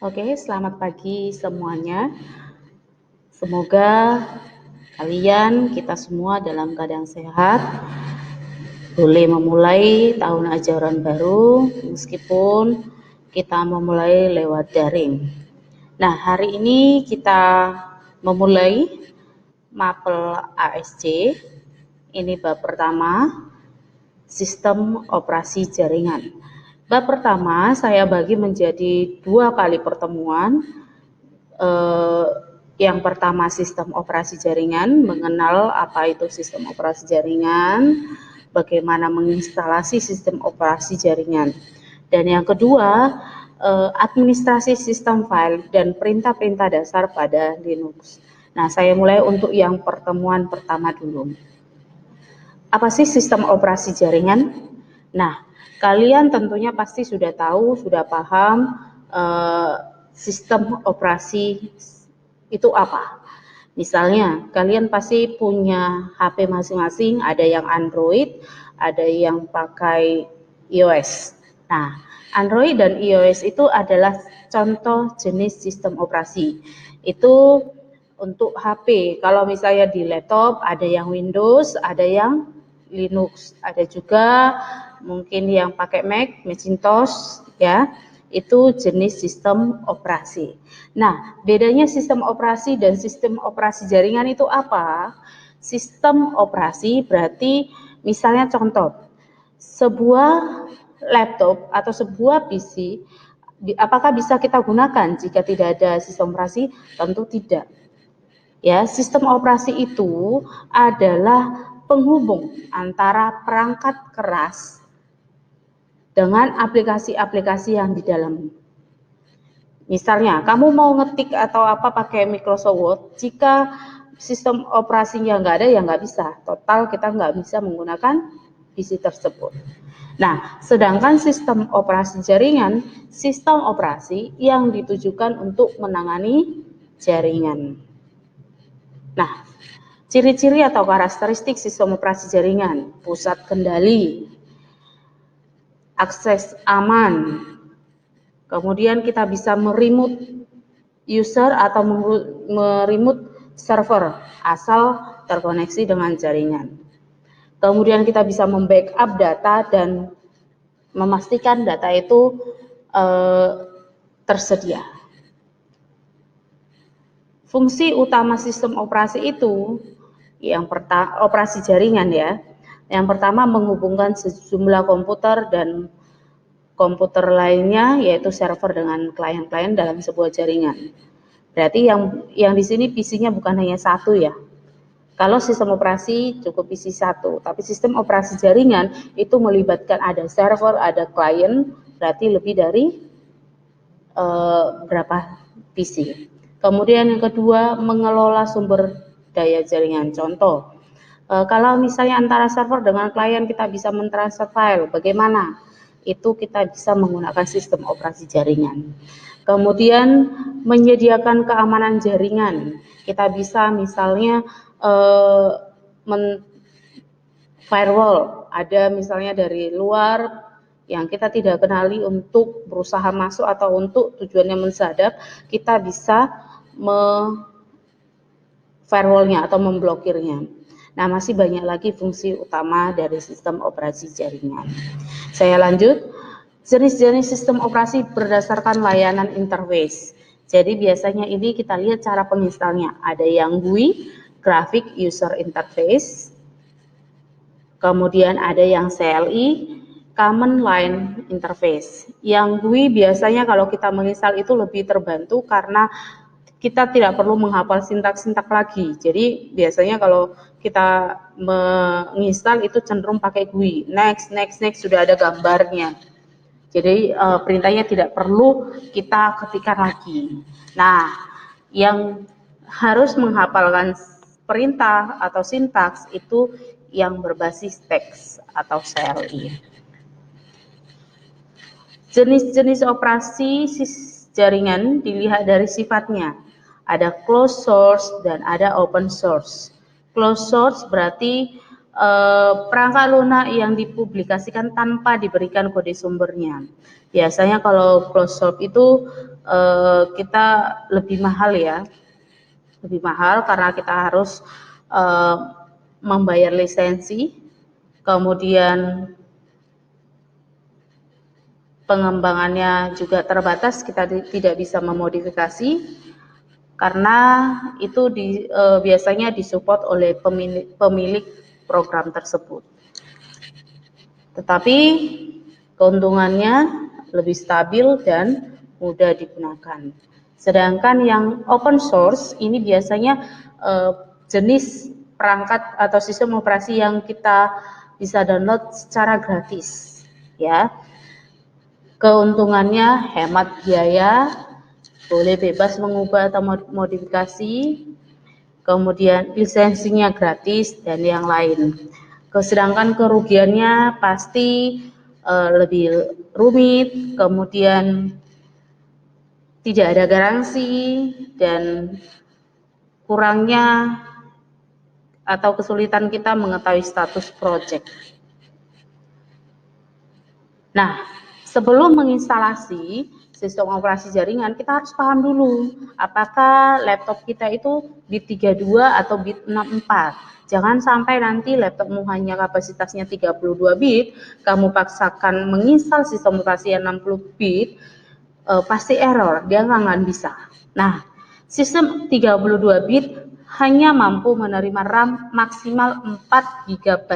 Oke, selamat pagi semuanya. Semoga kalian, kita semua dalam keadaan sehat, boleh memulai tahun ajaran baru meskipun kita memulai lewat daring. Nah, hari ini kita memulai mapel ASC. Ini bab pertama, sistem operasi jaringan. Bab pertama saya bagi menjadi 2 kali pertemuan. Yang pertama sistem operasi jaringan, mengenal apa itu sistem operasi jaringan, bagaimana menginstalasi sistem operasi jaringan. Dan yang kedua, administrasi sistem file dan perintah-perintah dasar pada Linux. Nah, saya mulai untuk yang pertemuan pertama dulu. Apa sih sistem operasi jaringan? Nah, kalian tentunya pasti sudah tahu, sudah paham sistem operasi itu apa. Misalnya, kalian pasti punya HP masing-masing, ada yang Android, ada yang pakai iOS. Nah, Android dan iOS itu adalah contoh jenis sistem operasi. Itu untuk HP. Kalau misalnya di laptop ada yang Windows, ada yang Linux, ada juga mungkin yang pakai Mac, Macintosh, ya, itu jenis sistem operasi. Nah, bedanya sistem operasi dan sistem operasi jaringan itu apa? Sistem operasi berarti misalnya contoh, sebuah laptop atau sebuah PC, apakah bisa kita gunakan jika tidak ada sistem operasi? Tentu tidak. Ya, sistem operasi itu adalah penghubung antara perangkat keras dengan aplikasi-aplikasi yang di dalam. Misalnya, kamu mau ngetik atau apa pakai Microsoft Word, jika sistem operasinya nggak ada, ya nggak bisa. Total kita nggak bisa menggunakan PC tersebut. Nah, sedangkan sistem operasi jaringan, sistem operasi yang ditujukan untuk menangani jaringan. Nah, ciri-ciri atau karakteristik sistem operasi jaringan: pusat kendali, akses aman, kemudian kita bisa meremote user atau meremote server asal terkoneksi dengan jaringan. Kemudian kita bisa membackup data dan memastikan data itu tersedia. Fungsi utama sistem operasi itu yang pertama operasi jaringan ya. Yang pertama menghubungkan sejumlah komputer dan komputer lainnya, yaitu server dengan klien-klien dalam sebuah jaringan. Berarti yang di sini PC-nya bukan hanya satu ya. Kalau sistem operasi cukup PC satu, tapi sistem operasi jaringan itu melibatkan ada server, ada klien, berarti lebih dari berapa PC. Kemudian yang kedua, mengelola sumber daya jaringan. Contoh, kalau misalnya antara server dengan klien kita bisa mentransfer file, bagaimana? Itu kita bisa menggunakan sistem operasi jaringan. Kemudian menyediakan keamanan jaringan. Kita bisa misalnya firewall, ada misalnya dari luar yang kita tidak kenali untuk berusaha masuk atau untuk tujuannya mensadap, kita bisa firewallnya atau memblokirnya. Nah, masih banyak lagi fungsi utama dari sistem operasi jaringan. Saya lanjut, jenis-jenis sistem operasi berdasarkan layanan interface. Jadi biasanya ini kita lihat cara penginstalnya. Ada yang GUI, Graphic User Interface, kemudian ada yang CLI, Command Line Interface. Yang GUI biasanya kalau kita menginstal itu lebih terbantu karena kita tidak perlu menghafal sintak-sintak lagi. Jadi biasanya kalau kita menginstal itu cenderung pakai GUI. Next, sudah ada gambarnya. Jadi perintahnya tidak perlu kita ketikkan lagi. Nah, yang harus menghafalkan perintah atau sintaks itu yang berbasis teks atau CLI. Jenis-jenis operasi jaringan dilihat dari sifatnya. Ada closed source dan ada open source. Closed source berarti perangkat lunak yang dipublikasikan tanpa diberikan kode sumbernya. Biasanya kalau closed source itu kita lebih mahal ya, lebih mahal karena kita harus membayar lisensi, kemudian pengembangannya juga terbatas, kita tidak bisa memodifikasi karena itu biasanya disupport oleh pemilik program tersebut. Tetapi keuntungannya lebih stabil dan mudah digunakan. Sedangkan yang open source ini biasanya jenis perangkat atau sistem operasi yang kita bisa download secara gratis, ya. Keuntungannya hemat biaya, boleh bebas mengubah atau modifikasi, kemudian lisensinya gratis dan yang lain. Sedangkan kerugiannya pasti lebih rumit, kemudian tidak ada garansi dan kurangnya atau kesulitan kita mengetahui status project. Nah, sebelum menginstalasi sistem operasi jaringan, kita harus paham dulu apakah laptop kita itu bit 32 atau bit 64. Jangan sampai nanti laptopmu hanya kapasitasnya 32 bit, kamu paksakan menginstal sistem operasi yang 60 bit, pasti error, dia nggak akan bisa. Nah, sistem 32 bit hanya mampu menerima RAM maksimal 4 GB.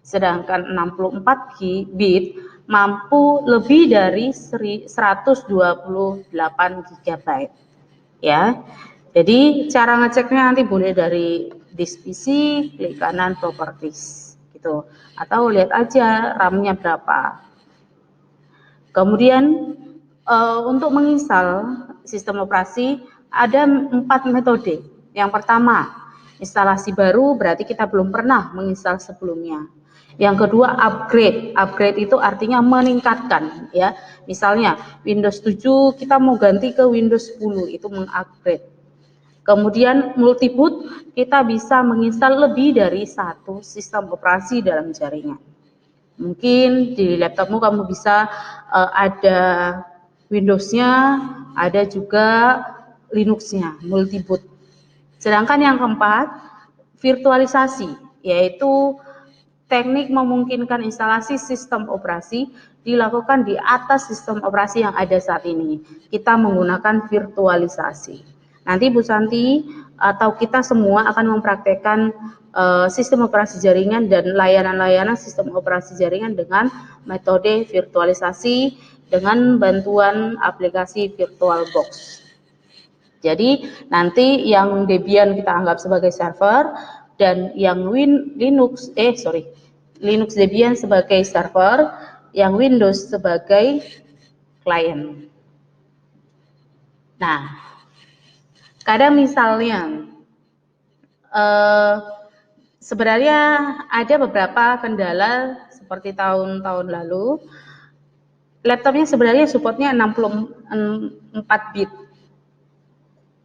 Sedangkan 64 bit mampu lebih dari 128 GB. Ya. Jadi cara ngeceknya nanti boleh dari disk PC, klik kanan properties gitu. Atau lihat aja RAM-nya berapa. Kemudian untuk menginstal sistem operasi ada 4 metode. Yang pertama, instalasi baru berarti kita belum pernah menginstal sebelumnya. Yang kedua, upgrade. Upgrade itu artinya meningkatkan, ya. Misalnya Windows 7 kita mau ganti ke Windows 10, itu mengupgrade. Kemudian multiboot, kita bisa menginstal lebih dari satu sistem operasi dalam jaringan. Mungkin di laptopmu kamu bisa ada Windows-nya, ada juga Linux-nya, multiboot. Sedangkan yang keempat, virtualisasi, yaitu teknik memungkinkan instalasi sistem operasi dilakukan di atas sistem operasi yang ada saat ini. Kita menggunakan virtualisasi. Nanti Bu Santi atau kita semua akan mempraktekkan sistem operasi jaringan dan layanan-layanan sistem operasi jaringan dengan metode virtualisasi dengan bantuan aplikasi VirtualBox. Jadi nanti yang Debian kita anggap sebagai server dan yang Linux Debian sebagai server, yang Windows sebagai klien. Nah, kadang misalnya sebenarnya ada beberapa kendala seperti tahun-tahun lalu, laptopnya sebenarnya supportnya 64 bit.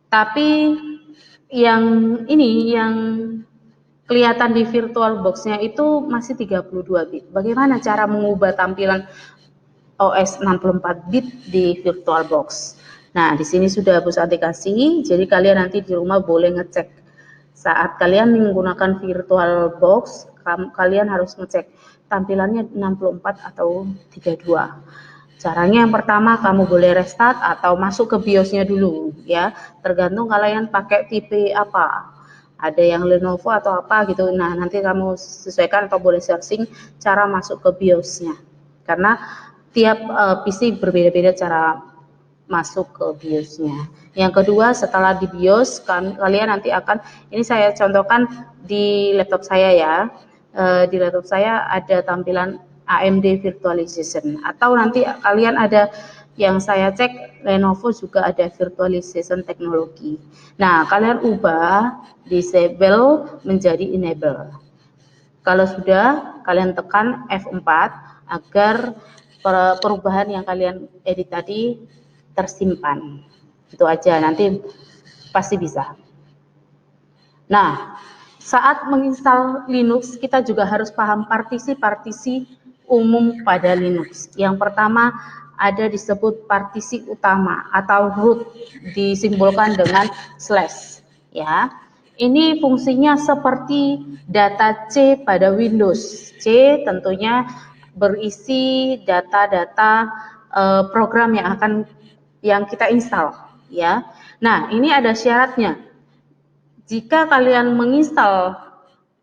Tapi yang kelihatan di VirtualBox-nya itu masih 32 bit. Bagaimana cara mengubah tampilan OS 64 bit di VirtualBox? Nah, di sini sudah Bu Santi kasih, jadi kalian nanti di rumah boleh ngecek. Saat kalian menggunakan VirtualBox, kalian harus ngecek tampilannya 64 atau 32. Caranya yang pertama, kamu boleh restart atau masuk ke BIOS-nya dulu, ya. Tergantung kalian pakai tipe apa. Ada yang Lenovo atau apa gitu. Nah, nanti kamu sesuaikan atau boleh searching cara masuk ke BIOS-nya. Karena tiap PC berbeda-beda cara masuk ke BIOS-nya. Yang kedua, setelah di BIOS, kalian nanti akan, ini saya contohkan di laptop saya ya. Di laptop saya ada tampilan AMD Virtualization, atau nanti kalian ada yang saya cek Lenovo juga ada virtualization teknologi. Nah, kalian ubah disable menjadi enable. Kalau sudah, kalian tekan F4 agar perubahan yang kalian edit tadi tersimpan. Itu aja, nanti pasti bisa. Nah, saat menginstal Linux, kita juga harus paham partisi-partisi umum pada Linux. Yang pertama ada disebut partisi utama atau root, disimbolkan dengan slash, ya. Ini fungsinya seperti data C pada Windows. C tentunya berisi data-data program yang kita install, ya. Nah, ini ada syaratnya. Jika kalian menginstal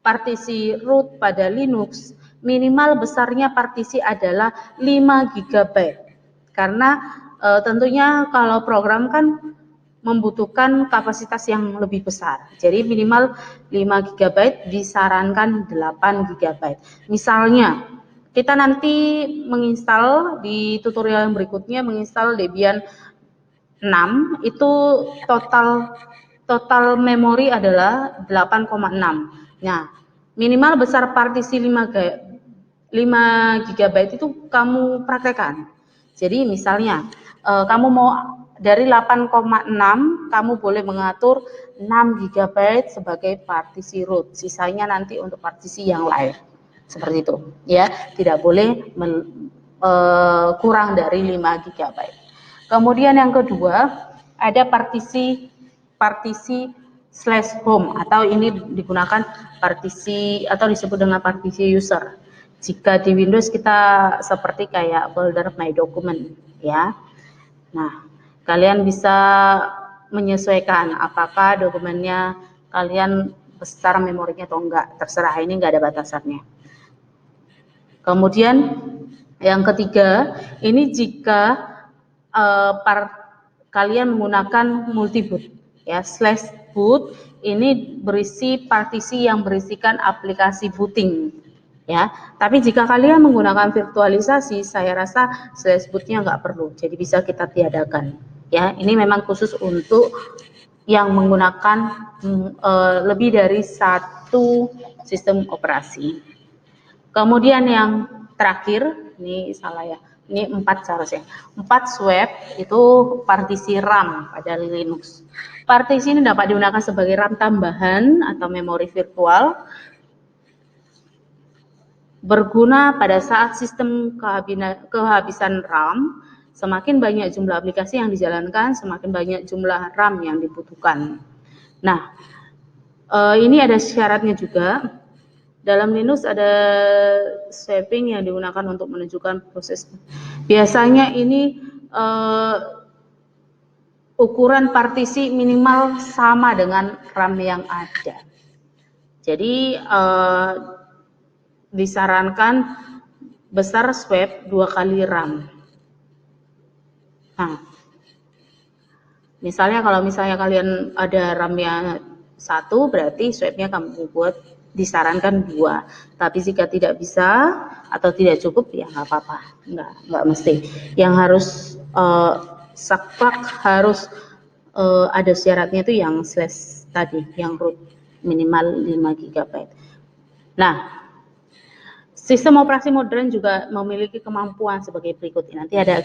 partisi root pada Linux, minimal besarnya partisi adalah 5 GB. Karena tentunya kalau program kan membutuhkan kapasitas yang lebih besar. Jadi minimal 5 GB, disarankan 8 GB. Misalnya, kita nanti menginstal di tutorial yang berikutnya menginstal Debian 6, itu total memori adalah 8,6. Nah, minimal besar partisi 5 GB itu kamu praktekkan. Jadi misalnya kamu mau dari 8,6, kamu boleh mengatur 6 GB sebagai partisi root, sisanya nanti untuk partisi yang lain. Seperti itu, ya. Tidak boleh kurang dari 5 GB. Kemudian yang kedua, ada partisi slash home, atau ini digunakan partisi atau disebut dengan partisi user. Jika di Windows kita seperti kayak folder my document, ya. Nah, kalian bisa menyesuaikan apakah dokumennya kalian besar memorinya atau enggak, terserah, ini enggak ada batasannya. Kemudian yang ketiga, ini jika kalian menggunakan multiboot, ya, slash boot ini berisi partisi yang berisikan aplikasi booting, ya. Tapi jika kalian menggunakan virtualisasi, saya rasa slash bootnya nggak perlu, jadi bisa kita tiadakan, ya. Ini memang khusus untuk yang menggunakan lebih dari satu sistem operasi. Kemudian yang terakhir, ini salah ya, ini 4 seharusnya. 4 swap itu partisi RAM pada Linux. Partisi ini dapat digunakan sebagai RAM tambahan atau memori virtual, berguna pada saat sistem kehabisan RAM. Semakin banyak jumlah aplikasi yang dijalankan, semakin banyak jumlah RAM yang dibutuhkan. Nah, ini ada syaratnya juga. Dalam Linux ada swapping yang digunakan untuk menunjukkan proses. Biasanya ini ukuran partisi minimal sama dengan RAM yang ada. Jadi disarankan besar swap 2 kali RAM. Nah, misalnya kalau kalian ada RAM-nya 1, berarti swapnya kamu buat disarankan 2. Tapi jika tidak bisa atau tidak cukup, ya nggak apa-apa, nggak mesti. Yang harus saklek harus ada syaratnya itu yang slash tadi, yang root minimal 5 GB. Nah, sistem operasi modern juga memiliki kemampuan sebagai berikut. Nanti ada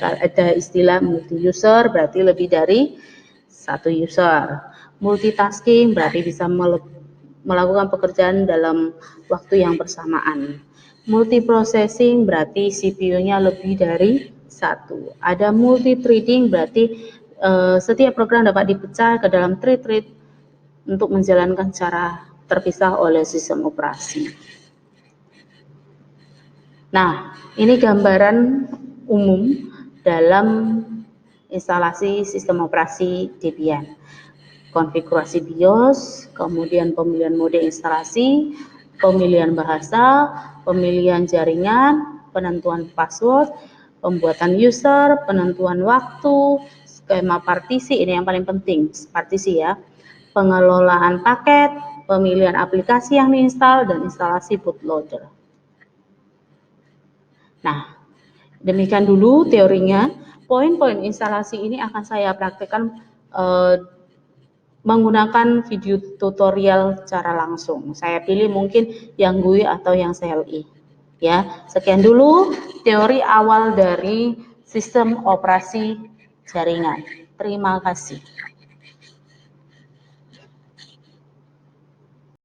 istilah multi user, berarti lebih dari satu user. Multitasking berarti bisa melakukan pekerjaan dalam waktu yang bersamaan. Multiprocessing berarti CPU-nya lebih dari 1. Ada multi-threading berarti setiap program dapat dipecah ke dalam thread untuk menjalankan secara terpisah oleh sistem operasi. Nah, ini gambaran umum dalam instalasi sistem operasi Debian. Konfigurasi BIOS, kemudian pemilihan mode instalasi, pemilihan bahasa, pemilihan jaringan, penentuan password, pembuatan user, penentuan waktu, skema partisi, ini yang paling penting, partisi ya, pengelolaan paket, pemilihan aplikasi yang diinstal, dan instalasi bootloader. Nah, demikian dulu teorinya. Poin-poin instalasi ini akan saya praktekkan menggunakan video tutorial secara langsung. Saya pilih mungkin yang GUI atau yang CLI. Ya, sekian dulu teori awal dari sistem operasi jaringan. Terima kasih.